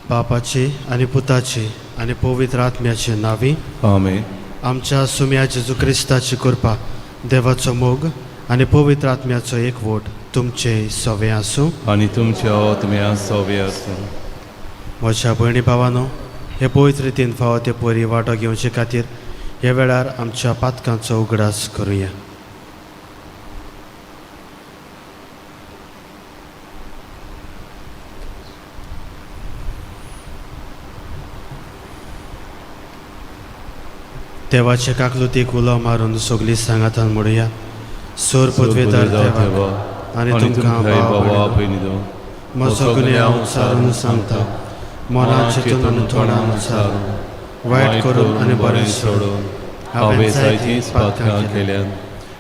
बापाचे आणि पुताचे आणि पवित्र आत्म्याचे नावी आमेन. आमच्या सुम्या जेजू क्रिस्ताची कृपा, देवाचो मोग आणि पवित्र आत्म्याचो एकवट तुमचे सवे आसूं आणि तुमच्या आत्म्या सवे आसूं. म्हज्या भयणी भावानो, हे पवित्र रितीन फावो ते परी वांटो घेवचे खातीर ह्या वेळार आमच्या पातकांचो उगडास करुया. देवाचे काकलुतीक उलो मारून सगळी सांगातान म्हणुया. सोर पदवेदार देवा आनी तुमकां भावा भयणीनो, म्हजो गुन्हे हांव सारून सांगता, मनान चिंतून आनी तोंडान सारून वायट करून आनी बरें सोडून हांवें जायतींच पातकां केल्यान.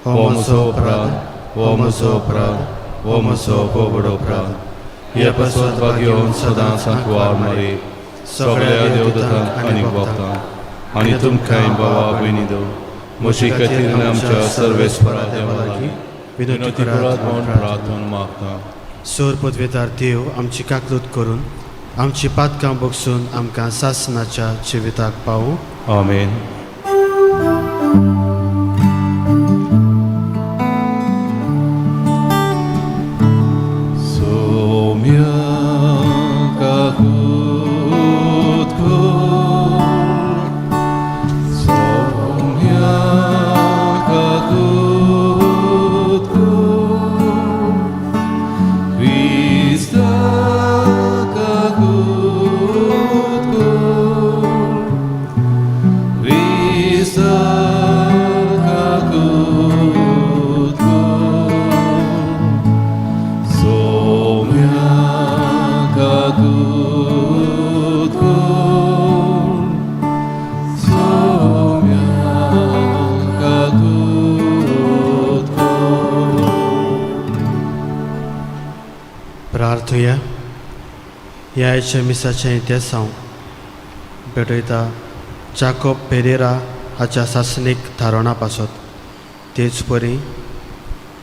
हो म्हजो अपराध, हो म्हजो अपराध, हो म्हजो बोबडो अपराध. हे पसवतपाक घेवन सदांच सांकवार मारी सगळ्या देवदूतांक आनी भक्तांक आनी तुमकांय भावा भयणीनो, म्हजे खातीर आनी आमच्या सर्वेस्परा देवा लागीं विनंती करात म्हूण प्रार्थना मागता. सोर पदवेदार देव आमची काकलूत करून आमची पातकां बगसून आमकां सासणाच्या जिविताक पावूं. आमेन. प्रार्थुया. ह्या आयच्या मिसाचें इतिहास हांव भेटयता जाकोब पेरेरा हाच्या सासणीक थारोणा पासत. तेच परी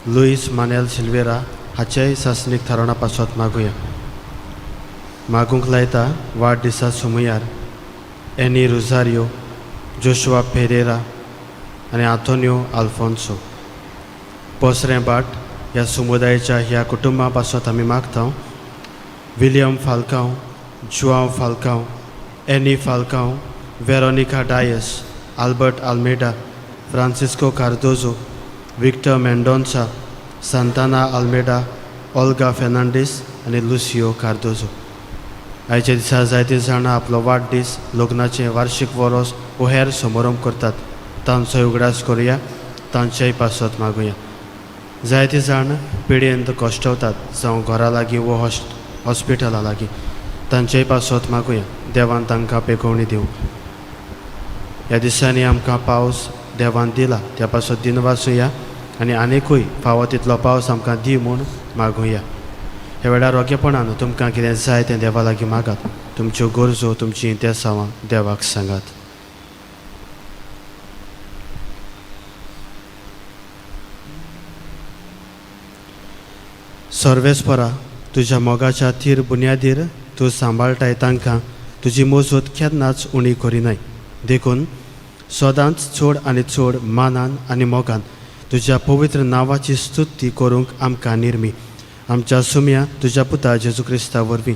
लुईस मानेल सिल्वेरा हाच्याय सासणीक थारोणा पासत मागुया. मागूंक लायता वाडदिसा सुमयार एनी रोझारियो, जोशुआ पेरेरा आनी आंतोनियो आल्फोन्सो. पसरें बाट ह्या समुदायाच्या ह्या कुटुंबा पासत आमी मागता. विलियम फाल्कांव, जुआंव फाल्कांव, एनी फाल्कांव, वेरोनिका डायस, आल्बर्ट आल्मेडा, फ्रांसिस्को कार्दोजो, विक्टर मेंडोन्सा, सांताना आल्मेडा, ओल्गा फेर्नांडीस आनी लुसियो कार्दोजो. आयच्या दिसा जायते जाणां आपलो वाडदीस, लग्नाचें वार्षिक वरोस वो हेर समारंभ करतात. तांचोय उगडास करुया, तांच्याय पासत मागुया. जायते जाण पिडेंत कश्टवतात, जावं घरा लागीं वो हॉस्पिटला लागीं, तांच्याय पासत मागुया. देवान तांकां पेकोवणी दिवं. ह्या दिसांनी आमकां पावस देवान दिला, त्या पासत दिन वाचुया आनी आनिकूय फावो तितलो पावस आमकां दी म्हूण मागुया. ह्या वेळार रोखेपणान तुमकां कितें जाय तें देवा लागीं मागात. तुमच्यो गरजो, तुमचीं इंतेसांवां देवाक सांगात. सर्वेस्परा, तुज्या मोगाच्या थीर बुन्यादीर तूं सांबाळटाय तांकां तुजी मजत केन्नाच उणी करिनाय. देखून सदांच चड आनी चड मानान आनी मोगान तुज्या पवित्र नांवाची स्तुती करूंक आमकां निर्मी. आमच्या सुम्या तुज्या पुता जेजू क्रिस्ता वरवीं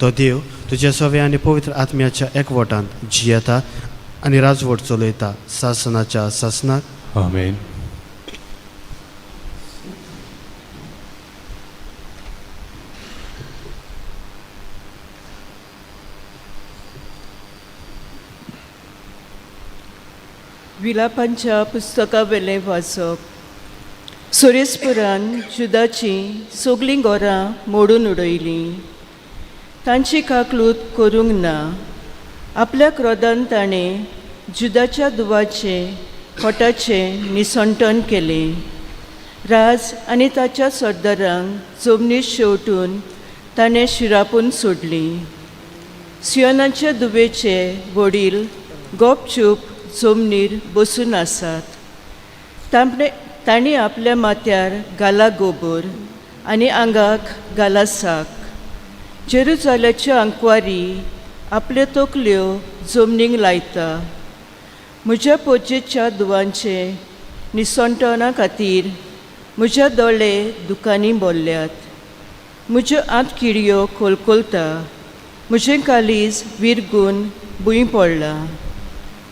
तो देव तुज्या सव्या आनी पवित्र आत्म्याच्या एकवटान जियेता आनी राजवट चलयता सासणाच्या सासनाक. आमेन. विलापांच्या पुस्तका वेले वाचप. सुरेसपुरान जुदाची सगलीं घरां मोडून उडयलीं. तांची काकलूत करूंक ना. आपल्या क्रोधान ताणें जुदाच्या दुवाचे खोटाचें निसंटन केलें. राज आनी ताच्या सरदारांक जमनीर शेवटून ताणें शिरापून सोडलीं. सियोनाच्या दुवेचे वडील गोपचूप जमनीर बसून आसात. तांणी आपल्या माथ्यार घाला गोबोर आनी आंगाक घाला साक. जेरुजाल्याच्यो आंकवारी आपल्यो तकल्यो जमनीक लायता. म्हज्या पोजेच्या दुवांचे निसंटना खातीर म्हज्या दोळे दुखांनी भरल्यात. म्हज्यो आंतकिडयो कोलकोलता. म्हजें कालीज विरगून भुंय पडलां.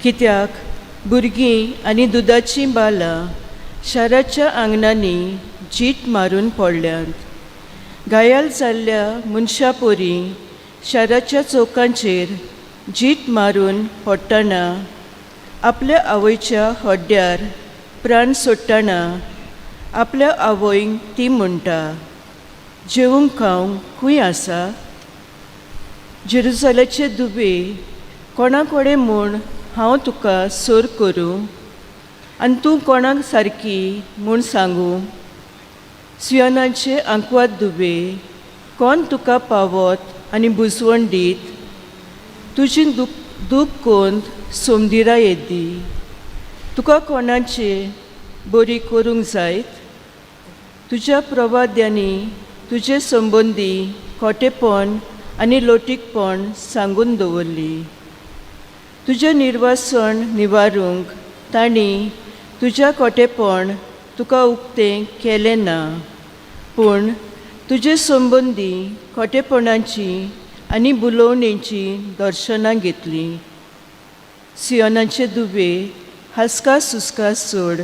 कित्याक भुरगीं आनी दुदाचीं बालां शाराच्या आंगणांनी जीट मारून पडल्यांत. घायाल जाल्ल्या मनशा पोरी शाराच्या चौकांचेर जीट मारून पडटना आपल्या आवयच्या हड्ड्यार प्राण सोडटना आपल्या आवयक ती म्हणटा, जेवूंक खावंक खूंय आसा? जेरुजाल्याचे दुबे, कोणा कडेन म्हूण हांव तुका सोर करूं आनी तूं कोणाक सारकी म्हूण सांगूं? सियोनाचे आंकवात दुबे, कोण तुका पावत आनी बुजवण दीत? तुजी दूख कोंत सोमदिरा येदी. तुका कोणाचे बरी करूंक जायत? तुज्या प्रवाद्यांनी तुजे संबंदी खोटेपण आनी लोटीकपण सांगून दवरली. तुजें निर्वासण निवारूंक तांणी तुज्या खोटेपण तुका उक्तें केलें ना. पूण तुजे संबंदी खोटेपणाची आनी बुलोवणेची दर्शनां घेतलीं. सियोनाचे दुबे, हांसका सुस्का सोड.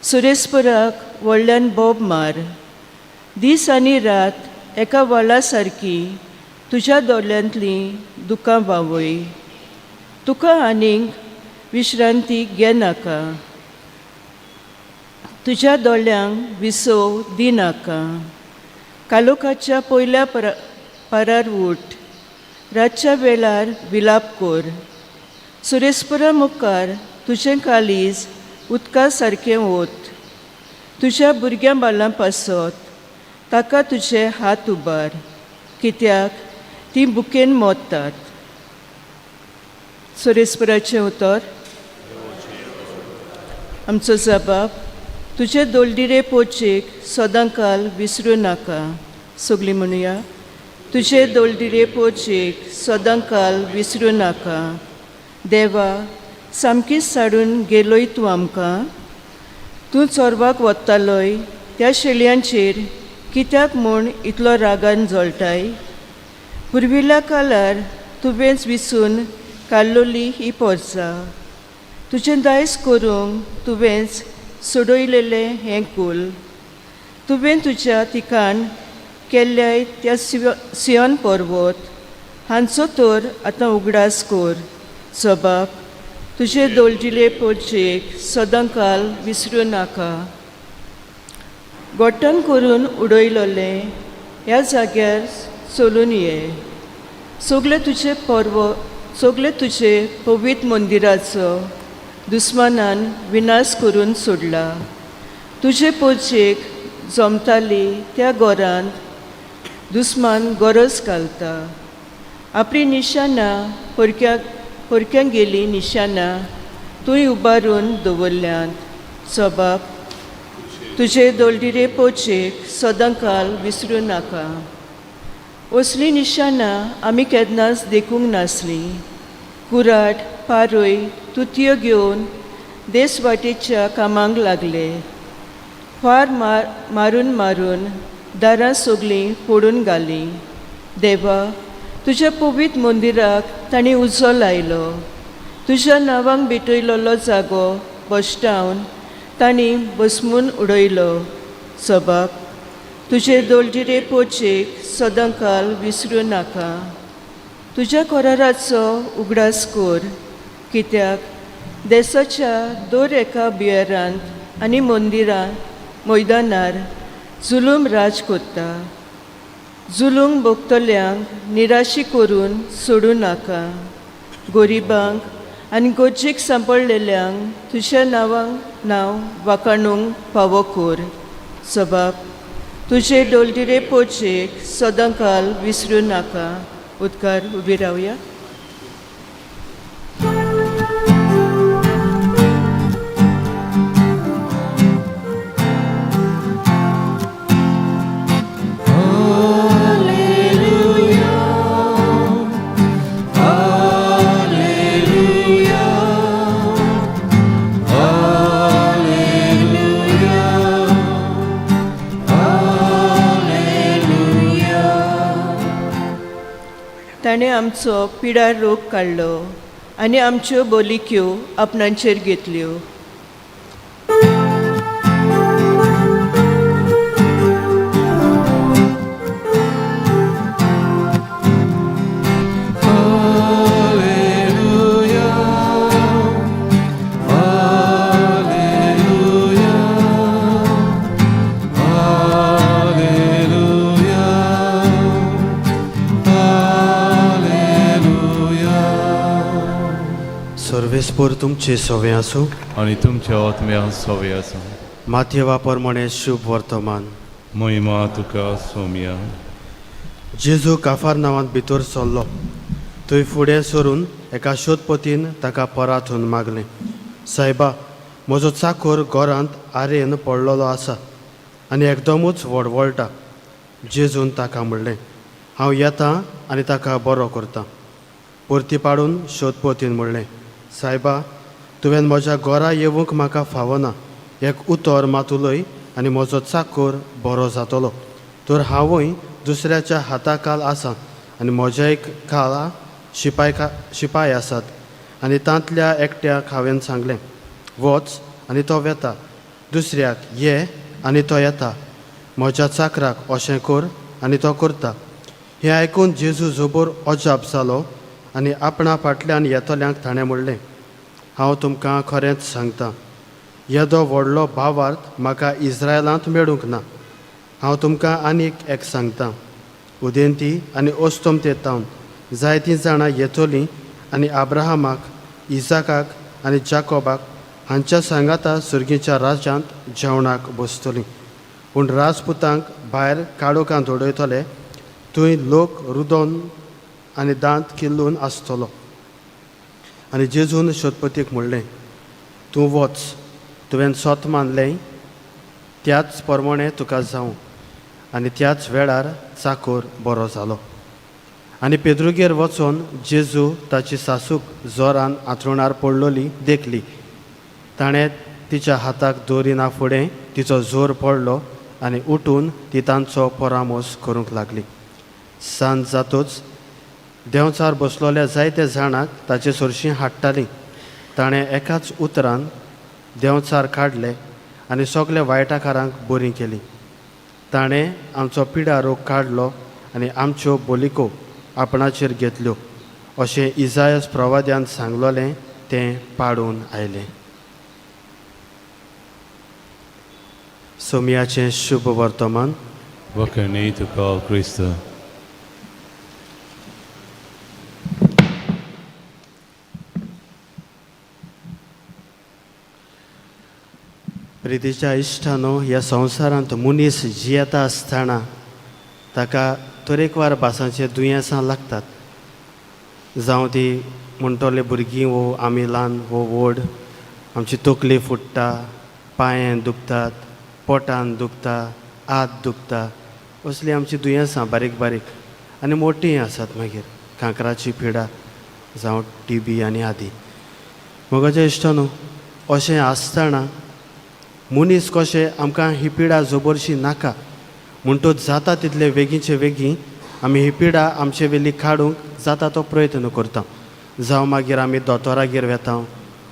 सुरेसपुराक व्हडल्यान बोब मार. दीस आनी रात एका वाळा सारकी तुज्या दोळ्यांतलीं दुकां व्हांवय. तुका आनीक विश्रांती घेनाका. तुज्या दोळ्यांक विसव दिनाका. कालोखाच्या पयल्या पारार उठ. रातच्या वेळार विलाप कर. सुरेसपुरा मुखार तुजें कालीज उदका सारकें ओत. तुज्या भुरग्यां बालां पासत ताका तुजे हात उबार, कित्याक तीं बुकेन मोडटात. सुरेसपुराचें उतर. आमचो जबाब, तुजे दोलडिरे पोचेक सदांकाल विसरूं नाका. सगलीं म्हणुया, तुजे दोलडिरे पोचेक सदांकाल विसरूं नाका. देवा, सामकीच साडून गेलोय तूं आमकां. तूं चोरवाक वतालोय त्या शेळयांचेर कित्याक म्हूण इतलो रागान जळटाय? पुर्विल्ल्या काळार तुवेंच विसून काडलोली ही पोरसां. तुजें दायज करूंक तुवेंच सोडयलेलें हें कूल. तुवें तुज्या तिकान केल्ल्याय त्या सियोन पर्वत हांचो तर आतां उगडास कर. जबाब, तुजे दोलडिले पोरचेक सदांकाल विसरूं नाका. गोठण करून उडयलोलें ह्या जाग्यार चलून ये. सगळे तुजे पवित्र मंदिराचो दुस्मानान विनाश करून सोडला. तुजे पोरचेक जमताली त्या घरांत दुस्मान गरज घालता. आपली निशानां परक्यांक गेली निशानां तुंय उबारून दवरल्यांत. जबाब, तुजे दोलडिरे पोचेक सदांकाल विसरूं नाका. असलीं निशानां आमी केन्नाच देखूंक नासलीं. कुराट, पारोय, तुतयो घेवन देसवाटेच्या कामांक लागले. फार मारून मारून दारां सगलीं फोडून घालीं. देवा, तुज्या पवित्र मंदिराक तांणी उजो लायलो. तुज्या नांवांक भेटयलोलो जागो बश्टावन तांणी बसमून उडयलो. जबाब, तुजे दोलडिरे पोचेक सदांकाल विसरूं नाका. तुज्या कोराराचो उगडास कर, कित्याक देशाच्या दर एका बियरांत आनी मंदिरांत मैदानार जुलूम राज कोत्ता. जुलूम भोगतल्यांक निराशी करून सोडूं नाका. गरिबांक आनी गोज्जेक सांपडलेल्यांक तुज्या नांवांक नांव वाखाणूंक फावो कर. सबाब तुजे डोलडिरे पोचेक सदां काल विसरूं नाका. उदकार उबी रावया. ताणें आमचो पिडार रोग काडलो आनी आमच्यो बोलिक्यो आपणांचेर घेतल्यो. सर्वेस्पोर तुमचे सोवे आसूं. आनी तुमच्या आत्म्या सवे आसा. माथ्य वापर म्हणे शुभ वर्तमान. महिमा तुका सोम्या. जेजू काफार नांवांत भितर सरलो. थंय फुडें सरून एका शोधपोतीन ताका परातून मागलें, सायबा, म्हजो चाकर घरांत आरेन पडलेलो आसा आनी एकदमूच वळवळटा. जेजून ताका म्हणलें, हांव येतां आनी ताका बरो करतां. परती पाडून शोधपोतीन म्हणलें, सायबा, तुवें म्हज्या घरा येवंक म्हाका फावना. एक उतर मातुलय आनी म्हजो चाकर बरो जातलो. तर हांवूय दुसऱ्याच्या हाताखाल आसां आनी म्हज्या एक खाला शिपाय आसात. आनी तांतल्या एकट्याक हांवें सांगलें, वच आनी तो वेता. दुसऱ्याक, ये आनी तो येता. म्हज्या चाकराक अशें कर आनी तो करता. हें आयकून जेजू जोबोर अजाप जालो आनी आपणा फाटल्यान येतल्यांक ताणें म्हणलें, हांव तुमकां खरेंच सांगतां, येदो व्हडलो भावार्थ म्हाका इस्रायलांत मेळूंक ना. हांव तुमकां आनीक एक सांगतां, उदेंती आनी ओस्तोमतेतावन जायतीं जाणां येतलीं आनी आब्राहामाक, इजाकाक आनी जाकोबाक हांच्या सांगाता सुर्गीच्या राज्यांत जेवणाक बसतलीं. पूण राजपुतांक भायर काळोखांत उडयतले. थंय लोक रुदोन आनी दांत किल्लून आसतलो. आनी जेजून शोधपतीक म्हणलें, तूं वच, तुवें सोत मानलें त्याच प्रमाणें तुका जावं. आनी त्याच वेळार चाकर बरो जालो. आनी पेद्रुगेर वचोन जेजू ताची सासूक जोरान आंथरुणार पडलोली देखली. ताणें तिच्या हाताक दोरिना फुडें तिचो जोर पडलो आनी उठून ती तांचो परामोस करूंक लागली. सांज जातूच देंवचार बसलोल्या जायत्या जाणांक ताचे सोरशीं हाडटालीं. ताणें एकाच उतरान देंवचार काडले आनी सगल्या वायटाकारांक बरीं केलीं. ताणें आमचो पिडा रोग काडलो आनी आमच्यो बोलिको आपणाचेर घेतल्यो. अशें इजायास प्रवाद्यान सांगलोलें तें पाडून आयलें. सोमयाचें शुभ वर्तमान. वखणी तुका क्रिस्त. प्रितीच्या इश्टानो, ह्या संवसारांत मनीस जियेता आसतना ताका तरेकवार भासांचे दुयेंसां लागतात. जावं ती म्हणटले भुरगीं वो आमी ल्हान वो व्हड, आमची तकली फुट्टा, पांये दुखतात, पोटान दुखता, हात दुखता. असलीं आमची दुयेंसां बारीक बारीक आनी मोठीं आसात. मागीर कांकराची पिडा जावं TB आनी आदी. म्हज्या इश्टानो, अशें आसतना मनीस कशें आमकां ही पिडा जबरशी नाका म्हणटूच जाता तितले बेगीचे बेगीन आमी ही पिडा आमचे वेली काडूंक जाता तो प्रयत्न करता. जावं मागीर आमी दोतोरागेर वेता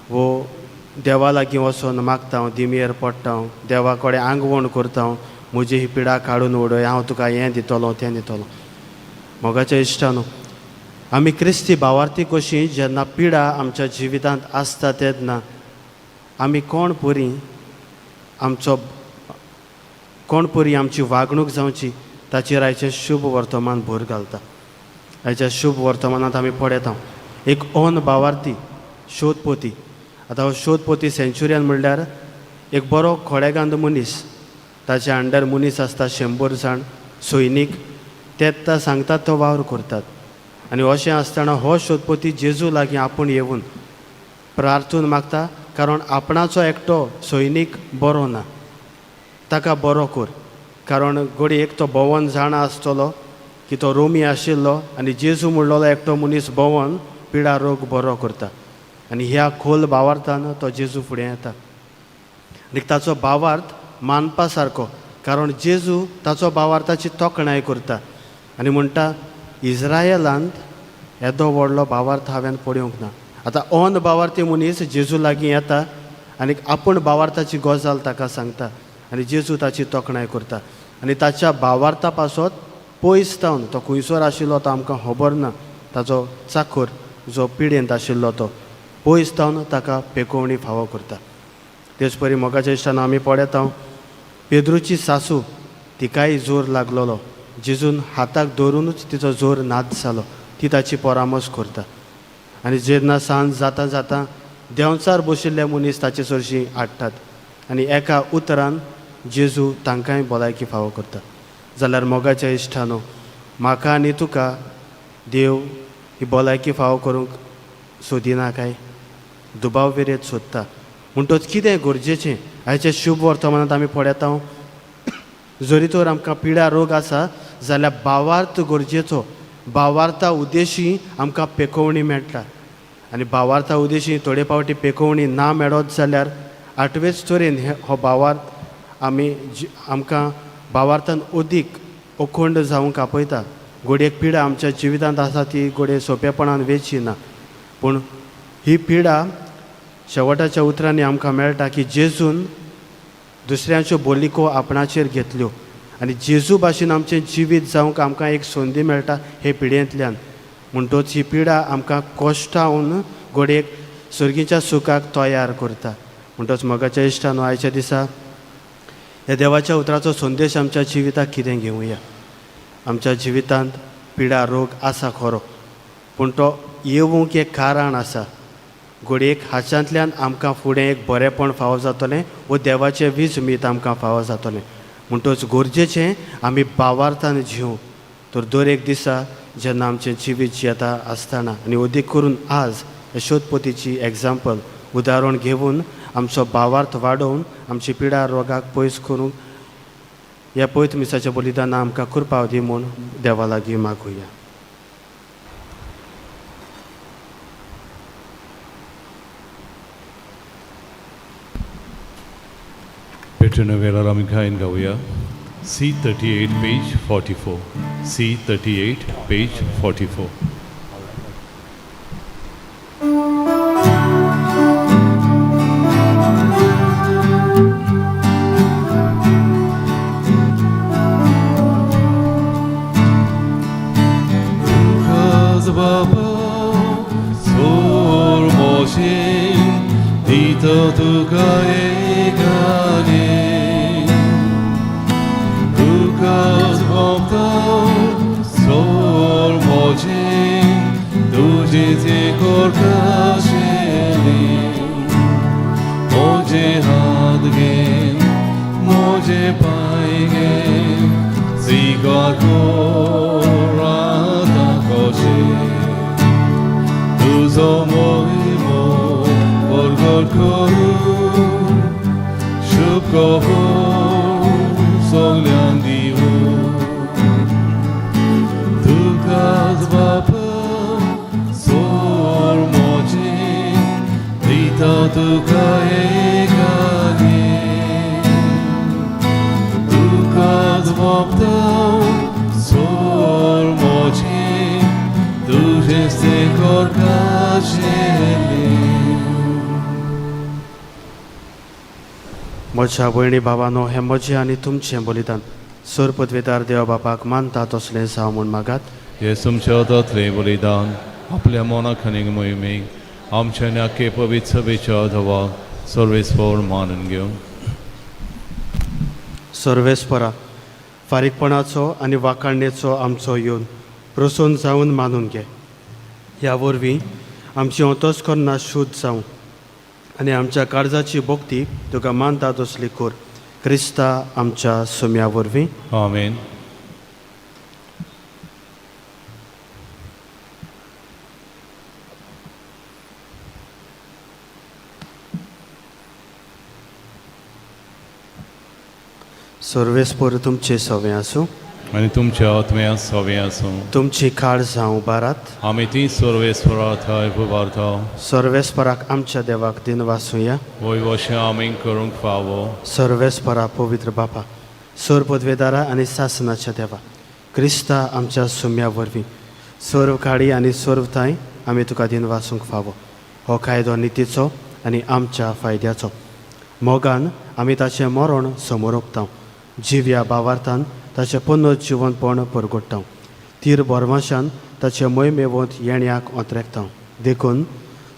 वो देवा लागीं वचोन मागता, दिमेर पडटा, देवा कडेन आंगवण करता, म्हजी ही पिडा काडून उडय, हांव तुका हें दितलो तें दितलो. मोगाच्या इश्टानो, आमी क्रिस्ती भावार्थी कशीं जेन्ना पिडा आमच्या जिवितांत आसता तेन्ना आमी कोण परी आमचो कोण परी आमची वागणूक जावची ताचेर आयचें शुभ वर्तमान भर घालता. आयच्या शुभ वर्तमानांत आमी पळयता एक ओन भावार्थी शोधपोती. आतां हो शोधपोती सेंच्युरियन म्हणल्यार एक बरो खोडेगांद मनीस, ताच्या अंडर मनीस आसता 100 जाण सैनीक, तेच ता सांगतात तो वावर करतात. आनी अशें आसतना हो शोधपोती जेजू लागीं आपूण येवन प्रार्थून मागता, कारण आपणाचो एकटो सैनीक बरो ना, ताका बरो कर. कारण घडी एक तो भोवन जाणा आसतलो की तो रोमी आशिल्लो आनी जेजू म्हणलेलो एकटो मनीस भोवन पिडा रोग बरो करता. आनी ह्या खोल भावार्थान तो जेजू फुडें येता. आनी ताचो भावार्थ मानपा सारको, कारण जेजू ताचो भावार्थाची तोखणाय करता आनी म्हणटा इज्रायलांत येदो व्हडलो भावार्थ हांवें पळोवंक ना. आतां ओन भावार्थी मनीस जेजू लागीं येता आनी आपूण भावार्थाची गजाल ताका सांगता आनी जेजू ताची तोखणाय करता. आनी ताच्या भावार्था पासत पयस जावन तो खंयसर आशिल्लो तो आमकां खबर ना, ताचो चाकर जो पिडेंत आशिल्लो तो पयस जावन ताका पेकोवणी फावो करता. तेच परी मोगाच्या इश्टान आमी पळयता पेद्रूची सासू, तिकाय जोर लागलेलो, जेजून हाताक धरूनच तिचो जोर नाच जालो, ती ताची परामर्श करता. आनी जेन्ना सांज जाता जाता देंवचार बशिल्ले मनीस ताचे चडशीं हाडटात आनी एका उतरान जेजू तांकांय भलायकी फावो करता. जाल्यार मोगाच्या इश्टानो, म्हाका आनी तुका देव ही भलायकी फावो करूंक सोदिना काय, दुबाव वेरेत सोदता. म्हणटच कितें गरजेचें आयचे शुभ वर्तमानांत आमी पळयता जरी तर आमकां पिडा रोग आसा जाल्यार भावार्थ गरजेचो. भावार्था उद्देशी आमकां पेकोवणी मेळटा आनी भावार्था उद्देशी थोडे फावटी पेकोवणी ना मेळत जाल्यार आठवेच तरेन हो भावार्थ आमकां भावार्थान अदीक अखंड जावंक आपयता. घोडी एक पिडा आमच्या जिवितांत आसा ती घोडये सोंपेपणान वेची ना, पूण ही पिडा शेवटाच्या उतरांनी आमकां मेळटा की जेजून दुसऱ्यांच्यो बोलिको आपणाचेर घेतल्यो आनी जेजू भाशेन आमचें जिवीत जावंक आमकां एक संदी मेळटा हे पिडेंतल्यान. म्हणटच ही पिडा आमकां कश्टावन घोडयेक सर्गीच्या सुखाक तयार करता. म्हणटच मोगाच्या इश्टान आयच्या दिसा ह्या देवाच्या उतराचो संदेश आमच्या जिविताक कितें घेवया. आमच्या जिवितांत पिडा रोग आसा खरो, पूण तो येवंक एक कारण आसा. घोडयेक हाच्यांतल्यान आमकां फुडें एक बरेंपण फावो जातलें वो देवाचें वीज मीत आमकां फावो जातलें. म्हणटच गरजेचें आमी भावार्थान जिवूं. तर दर एक दिसा जेन्ना आमचें जिवीत जियेता आसतना आनी अदीक करून आज यशोदपतीची एग्जाम्पल उदाहरण घेवन आमचो भावार्थ वाडोवन आमची पिडा रोगाक पयस करूंक ह्या पयत मिसाच्या बलिदानां आमकां कृपा दी म्हूण देवा लागीं मागुया. Petrina Rami Kain Gauya, C38, page 44. C38, page 44. म्हज्या भयणी भावानो, हें म्हजें आनी तुमचें बलिदान सर पदवेदार देवा बापाक मानता तसलें जावं म्हूण मागात. हे तुमच्या हातांतलें बलिदान आपल्या मोनाक आनी मोहिमेक आमच्या नाके पवित्र सभेच्या धवा सर्वेस्वर मानून घेवन सर्वेस्परा फारीकपणाचो आनी वाखाणणेचो आमचो येवन प्रसन्न जावन मानून घे. ह्या वरवीं आमची अंतस्करणां शुद्ध जावं आनी आमच्या काळजाची भोक्ती तुका मानता तसली कोर. क्रिस्ता आमच्या सुम्या वरवीं. आमेन. सर्वेस्पर तुमचे सवे आसूं. आनी तुमच्या आत्म्या सवे आसूं. तुमची काळ जावं उबारात. आमी ती सर्वेस्परा थंय उबारता. सर्वेस्पराक आमच्या देवाक दिन वासूया. वय अशें आमी करूंक फावो. सर्वेस्परा पवित्र बापा, सर पदवेदारा आनी शासनाच्या देवा, क्रिस्ता आमच्या सुम्या वरवीं सर्व काळी आनी सर्व थंय आमी तुका दिन वासूंक फावो. हो कायदो नितीचो आनी आमच्या फायद्याचो. मोगान आमी ताचें मरण समोर ओंपता. जिव्या भावार्थान ताचें पुनर्जिवनपण परगट्टा. तीर बोरमाशान ताचे मोहिमेवंत येण्याक ओंतरेकता. देखून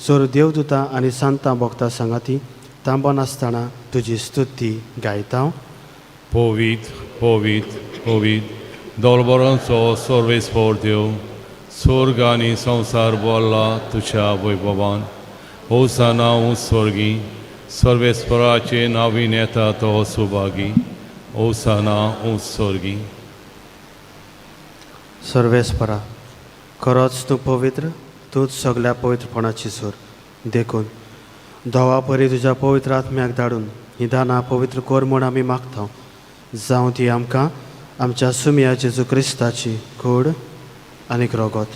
सर देवदूतां आनी सांतां भोगता सांगाती तांबोन आसतना तुजी स्तुती गायता. पोवीत पोवीत पोवीत दोलबरांचो सर्वेस्पर देव, स्वर्ग आनी संवसार बोल्ला तुज्या वैभवान. होसाना स्वर्गी, सर्वेस्पराचे नांवीन येता तो सुभागी. होसाना स्वर्गी. सर्वेस्परा खरोच तूं पवित्र, तूंच सगळ्या पवित्रपणाची सोर. देखून धोवा परी तुज्या पवित्र आत्म्याक धाडून ही दानां पवित्र कोर म्हूण आमी मागता. जावं ती आमकां आमच्या सुम्या जेजू क्रिस्ताची कूड आनीक रोगत.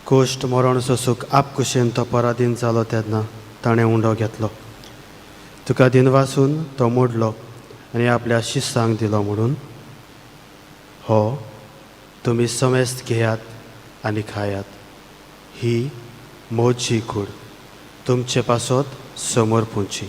कोश्ट मरण सोसूंक आपकुशेन तो पराधीन जालो तेन्ना ताणें उंडो घेतलो. तुका दिन वासून तो मोडलो आनी आपल्या शिश्यांक दिलो म्हणून हो तुमी समेस्त घेयात आनी खायात. ही मोजी कूड तुमचे पासत समोर पुंची.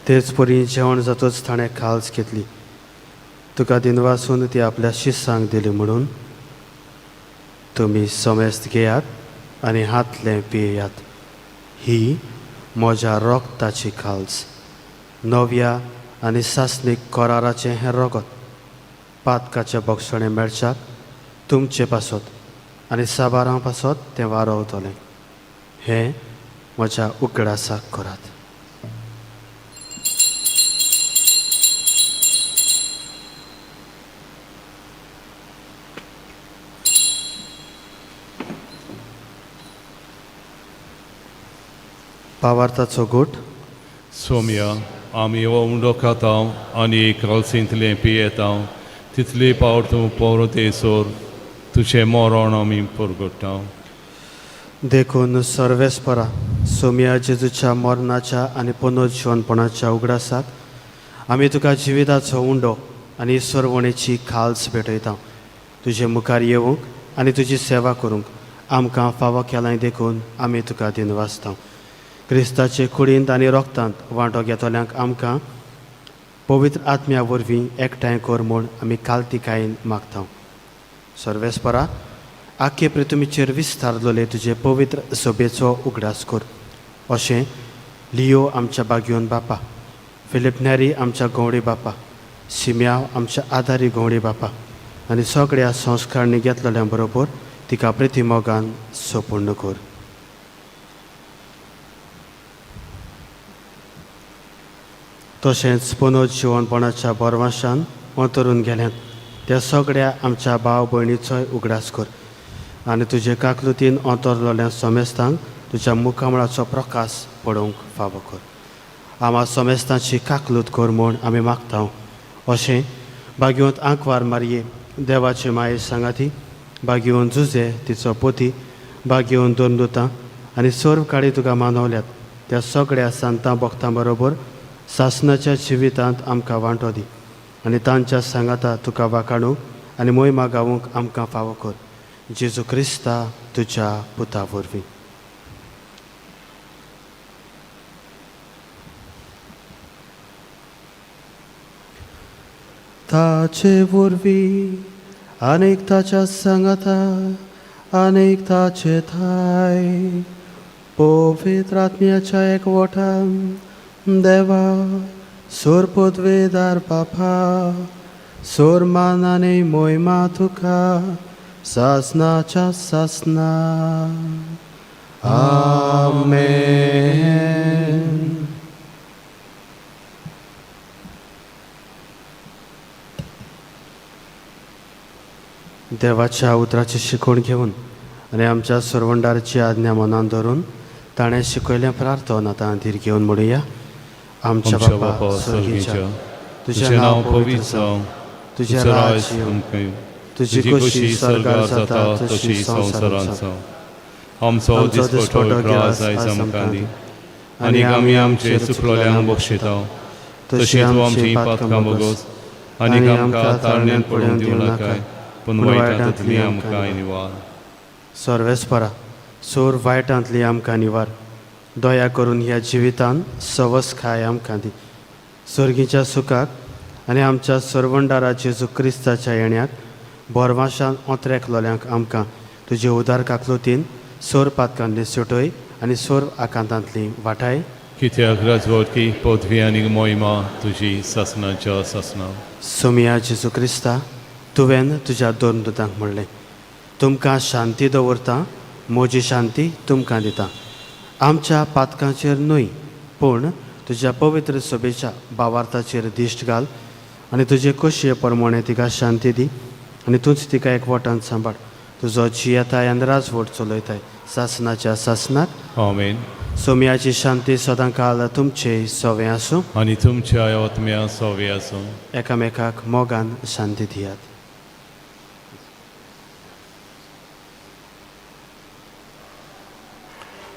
तेच परी जेवण जातूच ताणें खालस घेतली. तुका दिन वासून ती आपल्या शिश्यांक दिली म्हणून तुमी समेस्त घेयात आनी हातलें पियेयात. ही म्हज्या रोगताची खालस, नव्या आनी सासणीक कराराचें हें रगत. पातकाचें भक्षणें मेळच्याक तुमचे पासत आनी साबारां पासत तें वारवतलें. हें म्हज्या उगडासाक करात. भावार्थाचो गोठ. सोम्या आमी हो उंडो खाता आनी कलसींतलें पियेता. तितली पावट तूं पौरतेसोर तुजें मरण आमी परगट्टा. देखून सर्वेस्परा सोम्या जेजूच्या मरणाच्या आनी पुनर्जिवनपणाच्या उगडासाक आमी तुका जिविताचो उंडो आनी सर्वणेची खालस भेटयता. तुजे मुखार येवंक आनी तुजी सेवा करूंक आमकां फावो केलां देखून आमी तुका दिन वाचता. क्रिस्ताचे कुडींत आनी रोगतांत वांटो घेतल्यांक आमकां पवित्र आत्म्या वरवीं एकठांय कर म्हूण आमी काल्तिकायेन मागता. सर्वेस्परा आख्खे पृथ्वीचेर विस्तारलोले तुजे पवित्र सभेचो उगडास कर. अशें लियो आमच्या बागयोन बापा, फिलिप नॅरी आमच्या गवळी बापा, सिम्याव आमच्या आदारी गवळी बापा आनी सगळ्या संस्कारणी घेतलेल्या बरोबर तिका प्रितीमोगान सोपूर्ण कर. तशेंच पुनर्जिवनपणाच्या बोरमाशान अंतरून गेल्यांत त्या सगळ्या आमच्या भाव भयणीचोय उगडास कर. आनी तुजे काकलुतीन अंतरलोल्या समेस्तांक तुज्या मुखामळाचो प्रकाश पडोवंक फावो कर. आम्हा समेस्तांची काकलूत कर म्हूण आमी मागता. अशें बागयोंत आंकवार मारये देवाचे माये सांगाती, बागयोन जुजे तिचो पोती, बागयोन दोन दुतां आनी सर्व काळी तुका मानवल्यात त्या सगळ्या सांतां भक्तां बरोबर सासणाच्या जिवितांत आमकां वांटो दी आनी तांच्या सांगाता तुका वाखाणूंक आनी मोहिमा गावूंक आमकां फावो कर. जेजू क्रिस्ता तुज्या पुता वरवीं. ताचे वरवीं आनीक ताच्या सांगाता आनीक ताचे थाय पवित्र आत्म्याच्या एकवटान देवा सोर पदवेदार बापा सोर मान आनी मोहिमा तुका सासनाच्या सासना आमेन. देवाच्या उतराची शिकवण घेवन आनी आमच्या सरवंडाराची आज्ञा मनान धरून ताणें शिकयलें प्रार्थना आतां धीर घेवन म्हणुया. आमच्या बापा स्वर्गीच्या तुजें नांव पवित्र जावं तुजें राज्य येवं तुजी कशी स्वर्गार जाता तशी संवसारांत जावं. आमचो दिसपटो त्रास आयज आमकां दी आनी आमी आमचे चुकलोल्यांक बक्षिता तशी तूं आमची पातकां बगोस आनी आमकां तारण्यांत पडून दिवं नाकाय पूण वायटांतली आमकां निवार. सर्वेस्परा सोर वायटांतली आमकां निवार. दया करून ह्या जिवितान सवस खाय आमकां दी. सर्गीच्या सुखाक आनी आमच्या सरवंडारा जेजू क्रिस्ताच्या येण्याक बोरमाशान ओतरेकलोल्यांक आमकां तुजे उदार काकलुतीन सोर पातकांतली सुटय आनी सोर आकांतांतली वाटाय. कित्याक राजवटी पदवी आनी मोहिमा तुजी सासनाच्या सासना. सोमिया जेजू क्रिस्ता तुवें तुज्या दोन दुतांक म्हणलें तुमकां शांती दवरता म्हजी शांती तुमकां दिता. आमच्या पातकांचेर न्हय पूण तुज्या पवित्र सभेच्या भावार्थाचेर दिश्ट घाल आनी तुजे खोशये प्रमाणे तिका शांती दी आनी तूंच तिका एकवटान सांबाळ. तुजो जियेताय आनी राजवट चलयताय सासनाच्या सासनाक. आमेन. सोम्याची शांती सदां काळ तुमचे सवे आसूं आनी तुमच्या आत्म्या सवे आसूं. एकामेकाक मोगान शांती दियात.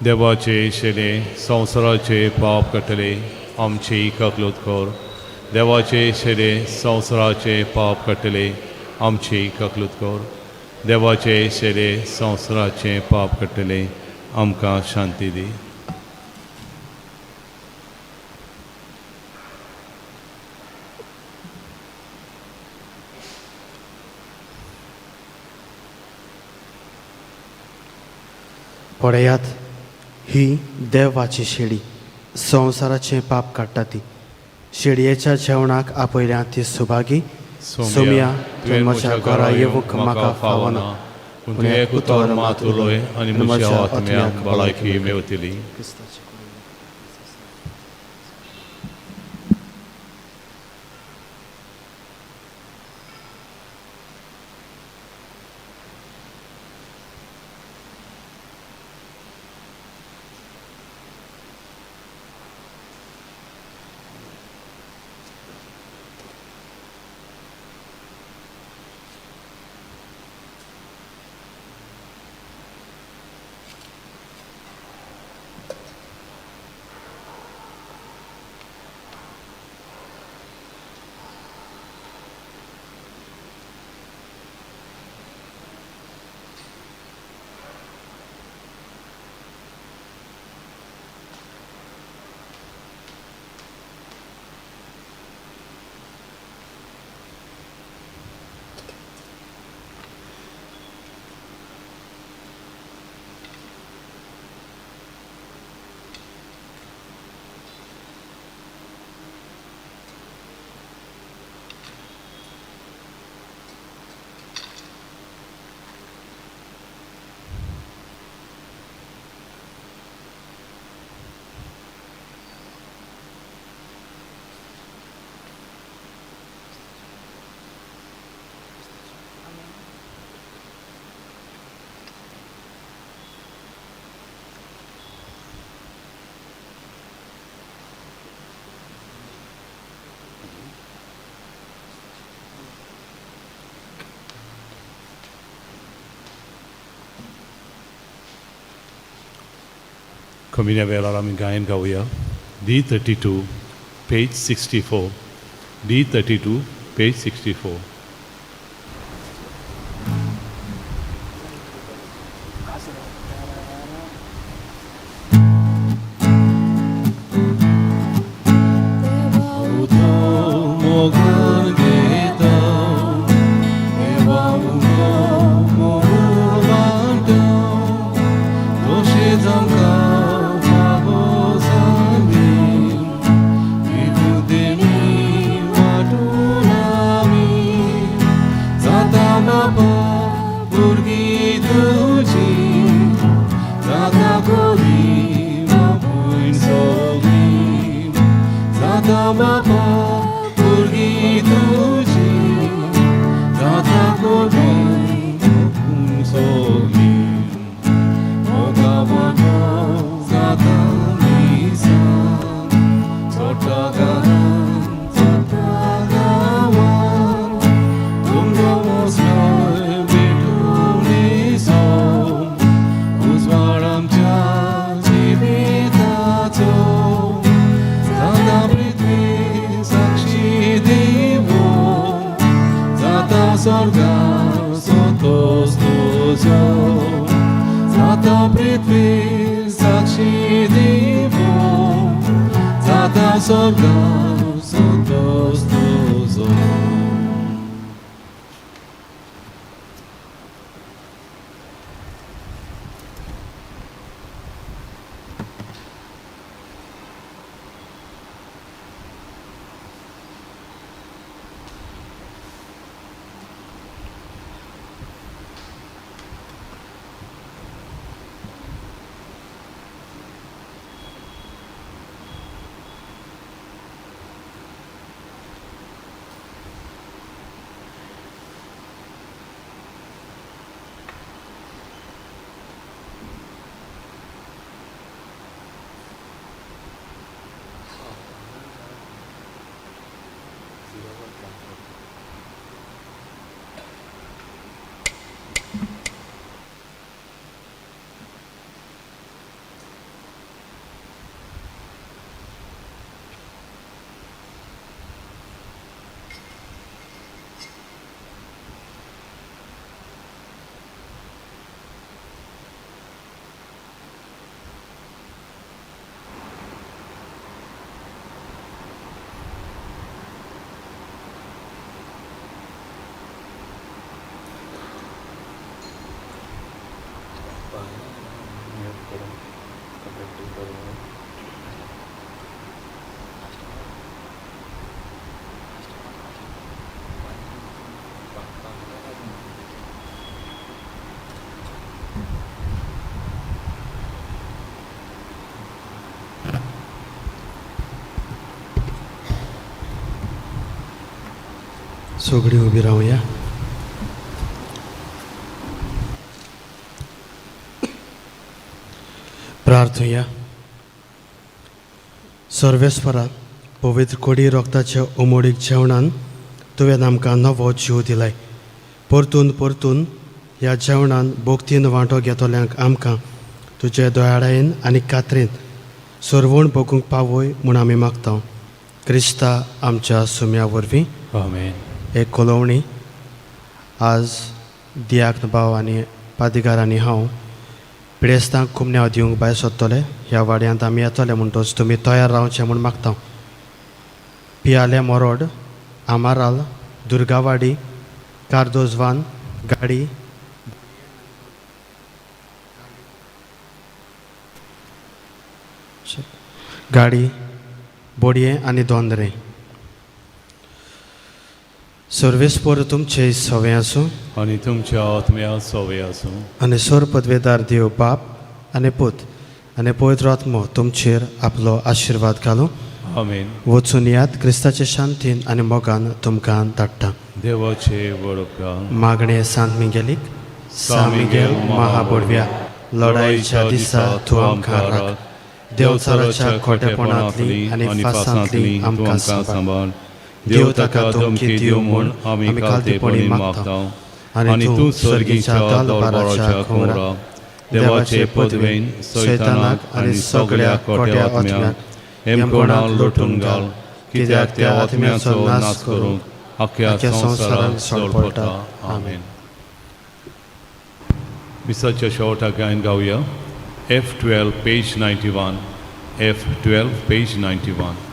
देवाचे शेले संवसाराचे पाप कटले आमची काकलूत कर. देवाचे शेले संवसाराचे पाप कटले आमची काकलूत कर. देवाचे शेले संवसाराचे पाप कटले आमकां शांती दी. पळयात ही देवाची शेळी संवसाराचें पाप काडटा ती. शेळयेच्या जेवणाक आपयल्या ती सुभागी. सोम्या तुवें म्हज्या घरा येवंक म्हाका फावना पूण एक उतर मात उलय आनी म्हज्या आत्म्याक भलायकी मेवतली. कमिन्या वेळार आमी गायन गावया. D32 page 64. D32 page 64. मोगन घेता स्वर्गाव संतोष तुझो जाता पृथ्वी साक्षी दिवो जाता स्वर्गाव संतोष तुझो सगळीं उबी रावया. प्रार्थुया. सर्वेस्परा पवित्र कोडी रोगताच्या उमोडीक जेवणान तुवें आमकां नवो जीव दिलाय. परतून परतून ह्या जेवणान भोगतीन वांटो घेतल्यांक आमकां तुजे दोळ्यायेन आनी कात्रेन सरवण भोगूंक पावय म्हूण आमी मागता. क्रिस्ता आमच्या सुम्या वरवीं. आमेन. एक कोलोवणी. आज दियाक भाव आनी पादिगारांनी हांव पिडेस्तांक कुमन्याव दिवंक भायर सोदतले. ह्या वाड्यांत आमी येतले म्हणटच तुमी तयार रावचें म्हूण मागता. पियाले मोरोड, आमाराल, दुर्गावाडी, कार्दोजवान, गाडी, बोडये आनी दोंदरे. सर्वेस्पर तुमचे सवे आसूं आनी तुमच्या आत्म्या सवे आसूं. आनी सोर पदवेदार देव बाप आनी पूत आनी पवित्र आत्मो तुमचेर आपलो आशिर्वाद घालूं. आमेन. वचून यात क्रिस्ताचे शांतीन आनी मोगान तुमकां धाडटा. देवाचे वडपकार. मागणे सांत मिगेलीक. सामिगेल महाबोडव्या लढाईच्या दिसा तूं आमकां राख. देवचाराच्या खोटेपणांतली आनी फासांतली आमकां सांबाळ. देव ताका धमकी दिवं म्हूण आमी कालतेपणी मागता. आनी तूं सर्गीच्या दरबाराच्या खोरा देवाचे पदवेन सैतानाक आनी सगळ्या खोट्या आत्म्याक हेमकोणाक लोटून घाल. कित्याक त्या आत्म्याचो नाश करूंक आख्या संवसाराक सळपडटा. आमेन. मिसाच्या शेवटाक गायन गावया. F12 page 91. F12 page 91.